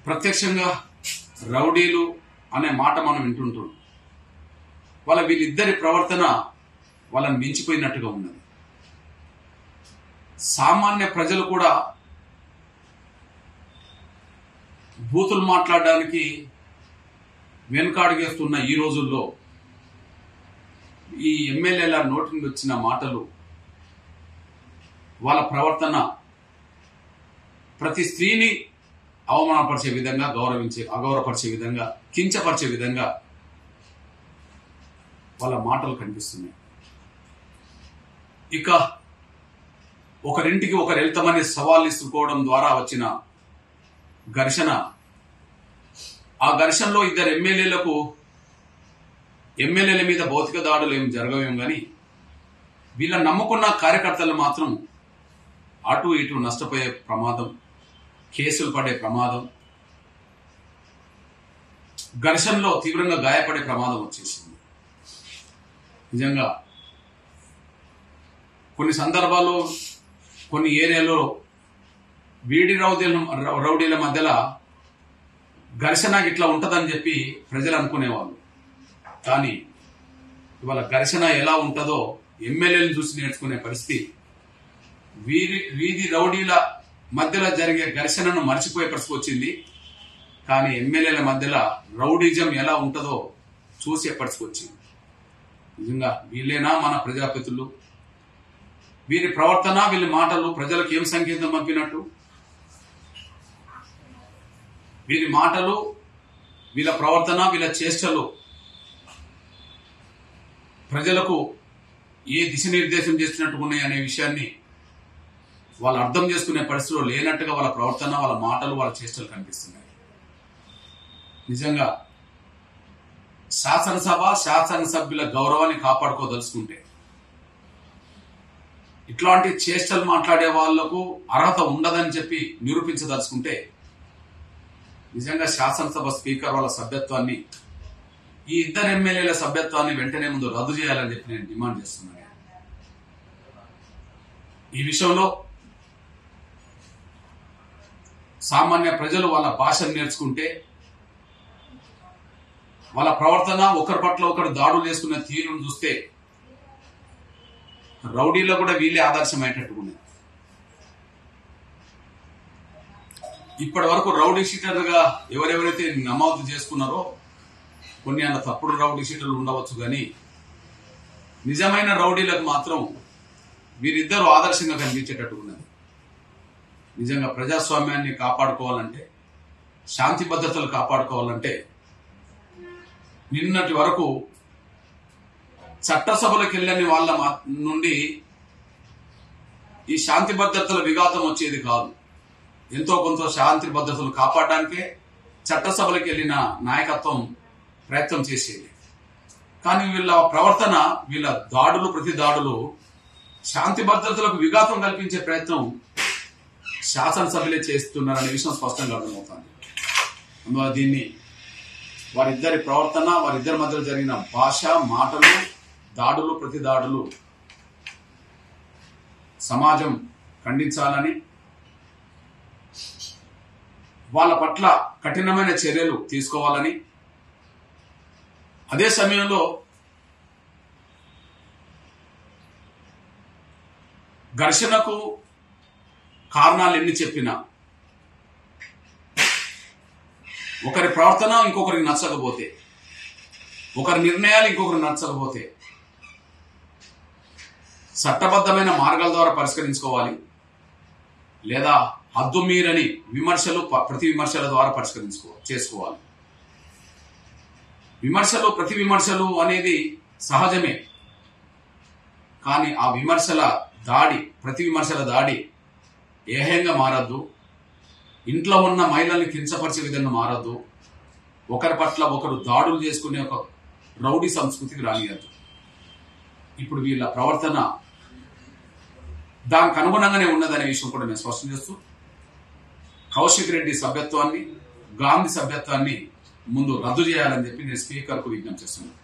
ప్రత్యక్షంగా రౌడీలు అనే మాట మనం వింటుంటాం. వీళ్ళిద్దరి ప్రవర్తన వాళ్ళని మించిపోయినట్టుగా ఉన్నది. సామాన్య ప్రజలు కూడా బూతులు మాట్లాడడానికి వెనుకాడుగేస్తున్న ఈ రోజుల్లో ఈ ఎమ్మెల్యేల నోటి నుండి వచ్చిన మాటలు, వాళ్ళ ప్రవర్తన ప్రతి స్త్రీని అవమానపరిచే విధంగా, అగౌరవపరిచే విధంగా, కించపరిచే విధంగా వాళ్ళ మాటలు కనిపిస్తున్నాయి. ఇక ఒకరింటికి ఒకరు వెళ్తామని సవాల్ ఇసుకోవడం ద్వారా వచ్చిన ఘర్షణ, ఆ ఘర్షణలో ఇద్దరు ఎమ్మెల్యేల మీద భౌతిక దాడులు ఏం జరగవేం కానీ వీళ్ళని నమ్ముకున్న కార్యకర్తలు మాత్రం అటు ఇటు నష్టపోయే ప్రమాదం, కేసులు పడే ప్రమాదం, ఘర్షణలో తీవ్రంగా గాయపడే ప్రమాదం వచ్చేసింది. నిజంగా కొన్ని సందర్భాల్లో కొన్ని ఏరియాలో వీడి రౌడీల మధ్యలో ఘర్షణ ఇట్లా ఉంటుందని చెప్పి ప్రజలు అనుకునేవాళ్ళు. కానీ ఇవాళ ఘర్షణ ఎలా ఉంటుందో ఎమ్మెల్యేలను చూసి నేర్చుకునే పరిస్థితి, వీధి రౌడీల మధ్యలో జరిగే ఘర్షణను మర్చిపోయే పరిస్థితి వచ్చింది. కానీ ఎమ్మెల్యేల మధ్యలో రౌడీజం ఎలా ఉంటుందో చూసే పరిస్థితి వచ్చింది. నిజంగా వీళ్ళేనా మన ప్రజాప్రతినిధులు? వీరి ప్రవర్తన, వీళ్ళ మాటలు ప్రజలకు ఏం సంకేతం పంపినట్టు? వీరి మాటలు, వీళ్ళ ప్రవర్తన, వీళ్ళ చేష్టలు ప్రజలకు ఏ దిశనిర్దేశం చేస్తున్నట్టుగా ఉన్నాయి అనే విషయాన్ని వాళ్ళు అర్థం చేసుకునే పరిస్థితిలో లేనట్టుగా వాళ్ళ ప్రవర్తన, వాళ్ళ మాటలు, వాళ్ళ చేష్టలు కనిపిస్తున్నాయి. నిజంగా శాసనసభ్యుల గౌరవాన్ని కాపాడుకోదలుచుకుంటే, ఇట్లాంటి చేష్టలు మాట్లాడే వాళ్లకు అర్హత ఉండదని చెప్పి నిరూపించదలుచుకుంటే, నిజంగా శాసనసభ స్పీకర్ వాళ్ళ సభ్యత్వాన్ని, ఈ ఇద్దరు ఎమ్మెల్యేల సభ్యత్వాన్ని వెంటనే ముందు రద్దు చేయాలని చెప్పి నేను డిమాండ్ చేస్తున్నాను. ఈ విషయంలో సామాన్య ప్రజలు వాళ్ళ భాషను నేర్చుకుంటే, వాళ్ళ ప్రవర్తన, ఒకరి పట్ల ఒకరు దాడులు చేసుకునే తీరును చూస్తే రౌడీలో కూడా వీళ్ళే ఆదర్శమయ్యేటట్టుకున్నది. ఇప్పటి వరకు రౌడీ షీటర్లుగా ఎవరెవరైతే నమోదు చేసుకున్నారో, కొన్ని అన్న తప్పుడు రౌడీ షీటర్లు ఉండవచ్చు, కానీ నిజమైన రౌడీలకు మాత్రం వీరిద్దరూ ఆదర్శంగా కనిపించేటట్టుకున్నది. నిజంగా ప్రజాస్వామ్యాన్ని కాపాడుకోవాలంటే, శాంతి భద్రతలు కాపాడుకోవాలంటే, నిన్నటి వరకు చట్టసభలకు వెళ్ళని వాళ్ళ నుండి ఈ శాంతి భద్రతల విఘాతం వచ్చేది కాదు. ఎంతో కొంత శాంతి భద్రతలు కాపాడడానికే చట్టసభలకు వెళ్ళిన నాయకత్వం ప్రయత్నం చేసేది. కానీ వీళ్ళ ప్రవర్తన, వీళ్ళ దాడులు, ప్రతి దాడులు శాంతి భద్రతలకు విఘాతం కల్పించే ప్రయత్నం శాసనసభ్యులే చేస్తున్నారనే విషయం స్పష్టంగా అర్థమవుతుంది. అందువల్ల దీన్ని వారిద్దరి ప్రవర్తన, వారిద్దరి మధ్యలో జరిగిన భాష, మాటలు, దాడులు, ప్రతి దాడులు సమాజం ఖండించాలని, వాళ్ళ పట్ల కఠినమైన చర్యలు తీసుకోవాలని, అదే సమయంలో ఘర్షణకు కారణాలు ఎన్ని చెప్పినా, ఒకరి ప్రవర్తన ఇంకొకరికి నచ్చకపోతే, ఒకరి నిర్ణయాలు ఇంకొకరికి నచ్చకపోతే చట్టబద్ధమైన మార్గాల ద్వారా పరిష్కరించుకోవాలి. లేదా హద్దు మీరని విమర్శలు, ప్రతి విమర్శల ద్వారా చేసుకోవాలి. విమర్శలు, ప్రతి విమర్శలు అనేది సహజమే. కానీ ఆ విమర్శల దాడి, ప్రతి విమర్శల దాడి ఏహ్యంగా మారద్దు. ఇంట్లో ఉన్న మహిళల్ని కించపరిచే విధంగా మారద్దు. ఒకరి పట్ల ఒకరు దాడులు చేసుకునే ఒక రౌడీ సంస్కృతికి రానియద్దు. ఇప్పుడు వీళ్ళ ప్రవర్తన దానికి అనుగుణంగానే ఉన్నదనే విషయం కూడా నేను స్పష్టం చేస్తూ, కౌశిక్ రెడ్డి సభ్యత్వాన్ని, గాంధీ సభ్యత్వాన్ని ముందు రద్దు చేయాలని చెప్పి నేను స్పీకర్కు విజ్ఞప్తి చేస్తున్నాను.